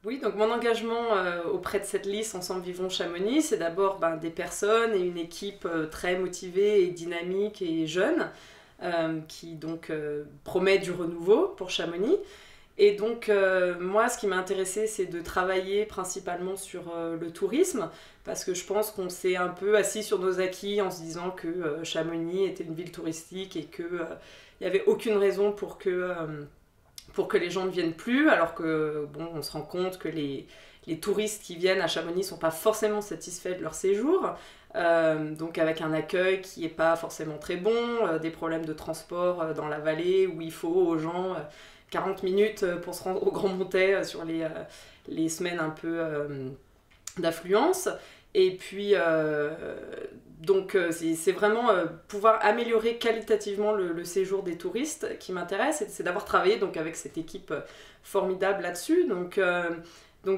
Oui, donc mon engagement auprès de cette liste Ensemble Vivons Chamonix, c'est d'abord des personnes et une équipe très motivée et dynamique et jeune qui donc promet du renouveau pour Chamonix. Et donc moi ce qui m'a intéressée c'est de travailler principalement sur le tourisme parce que je pense qu'on s'est un peu assis sur nos acquis en se disant que Chamonix était une ville touristique et qu'il n'y avait aucune raison pour que les gens ne viennent plus, alors que bon, on se rend compte que les touristes qui viennent à Chamonix ne sont pas forcément satisfaits de leur séjour, donc avec un accueil qui n'est pas forcément très bon, des problèmes de transport dans la vallée où il faut aux gens 40 minutes pour se rendre au Grand Montet sur les semaines un peu d'affluence. Et puis, donc, c'est vraiment pouvoir améliorer qualitativement le séjour des touristes qui m'intéresse. C'est d'avoir travaillé donc, avec cette équipe formidable là-dessus. Donc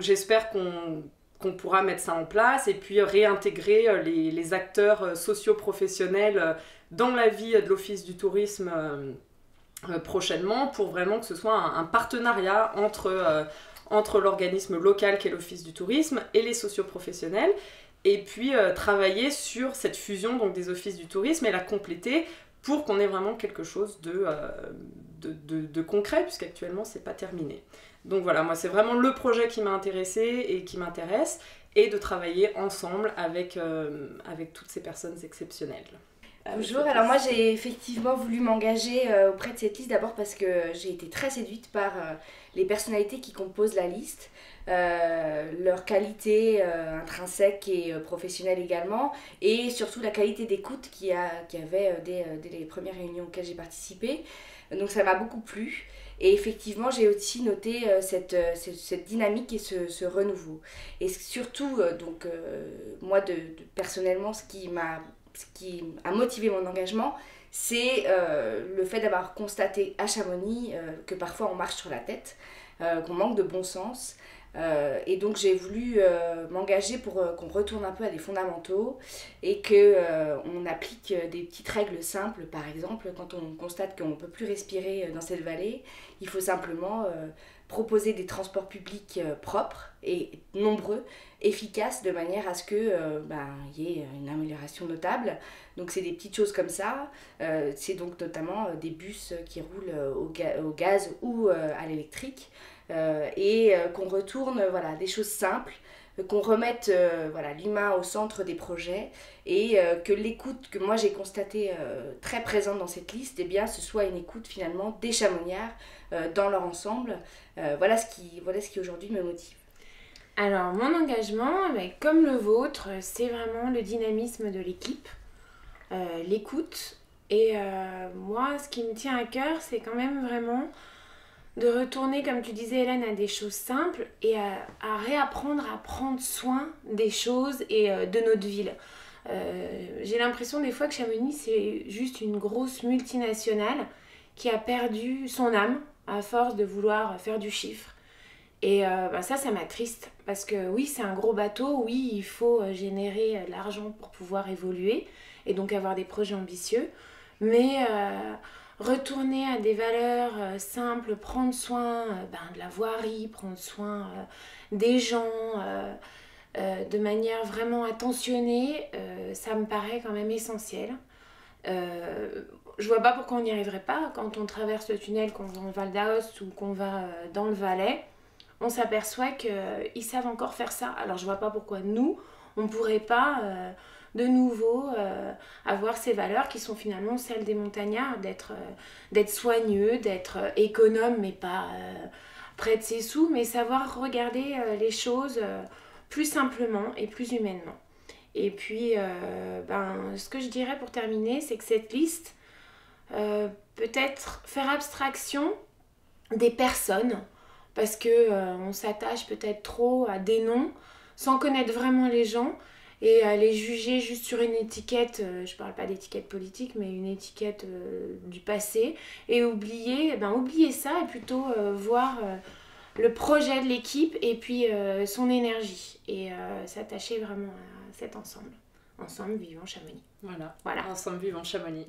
j'espère qu'on pourra mettre ça en place et puis réintégrer les acteurs socio-professionnels dans la vie de l'Office du tourisme prochainement pour vraiment que ce soit un partenariat entre l'organisme local qu'est l'Office du tourisme et les socio-professionnels. Et puis travailler sur cette fusion donc, des offices du tourisme et la compléter pour qu'on ait vraiment quelque chose de concret, puisqu'actuellement, c'est pas terminé. Donc voilà, moi, c'est vraiment le projet qui m'a intéressée et qui m'intéresse, et de travailler ensemble avec toutes ces personnes exceptionnelles. Bonjour, alors moi j'ai effectivement voulu m'engager auprès de cette liste d'abord parce que j'ai été très séduite par les personnalités qui composent la liste, leur qualité intrinsèque et professionnelle également, et surtout la qualité d'écoute qu'il y avait dès les premières réunions auxquelles j'ai participé. Donc ça m'a beaucoup plu. Et effectivement, j'ai aussi noté cette dynamique et ce renouveau. Et surtout, moi, personnellement, ce qui a motivé mon engagement, c'est le fait d'avoir constaté à Chamonix que parfois on marche sur la tête, qu'on manque de bon sens. Et donc j'ai voulu m'engager pour qu'on retourne un peu à des fondamentaux et qu'on applique des petites règles simples. Par exemple, quand on constate qu'on ne peut plus respirer dans cette vallée, il faut simplement proposer des transports publics propres et nombreux, efficaces, de manière à ce qu'il y ait une amélioration notable. Donc c'est des petites choses comme ça. C'est donc notamment des bus qui roulent au gaz ou à l'électrique. Qu'on retourne des choses simples, qu'on remette l'humain au centre des projets et que l'écoute que moi j'ai constatée très présente dans cette liste, ce soit une écoute finalement des chamoniards dans leur ensemble. Voilà ce qui aujourd'hui me motive. Alors mon engagement, comme le vôtre, c'est vraiment le dynamisme de l'équipe, l'écoute et moi ce qui me tient à cœur c'est quand même vraiment de retourner, comme tu disais Hélène, à des choses simples et à réapprendre à prendre soin des choses et de notre ville. J'ai l'impression des fois que Chamonix, c'est juste une grosse multinationale qui a perdu son âme à force de vouloir faire du chiffre. Et ça m'attriste parce que oui, c'est un gros bateau, oui, il faut générer de l'argent pour pouvoir évoluer et donc avoir des projets ambitieux, mais retourner à des valeurs simples, prendre soin de la voirie, prendre soin des gens de manière vraiment attentionnée, ça me paraît quand même essentiel. Je vois pas pourquoi on n'y arriverait pas quand on traverse le tunnel, qu'on va en Val d'Aoste ou qu'on va dans le Valais. On s'aperçoit qu'ils savent encore faire ça. Alors je vois pas pourquoi nous, on ne pourrait pas de nouveau avoir ces valeurs qui sont finalement celles des montagnards, d'être soigneux, d'être économe mais pas près de ses sous, mais savoir regarder les choses plus simplement et plus humainement. Et puis, ce que je dirais pour terminer, c'est que cette liste, peut-être faire abstraction des personnes, parce qu'on s'attache peut-être trop à des noms sans connaître vraiment les gens et à les juger juste sur une étiquette, je parle pas d'étiquette politique mais une étiquette du passé, et oublier ça et plutôt voir le projet de l'équipe et puis son énergie et s'attacher vraiment à cet ensemble. Ensemble vivons Chamonix. Voilà. Ensemble vivons Chamonix.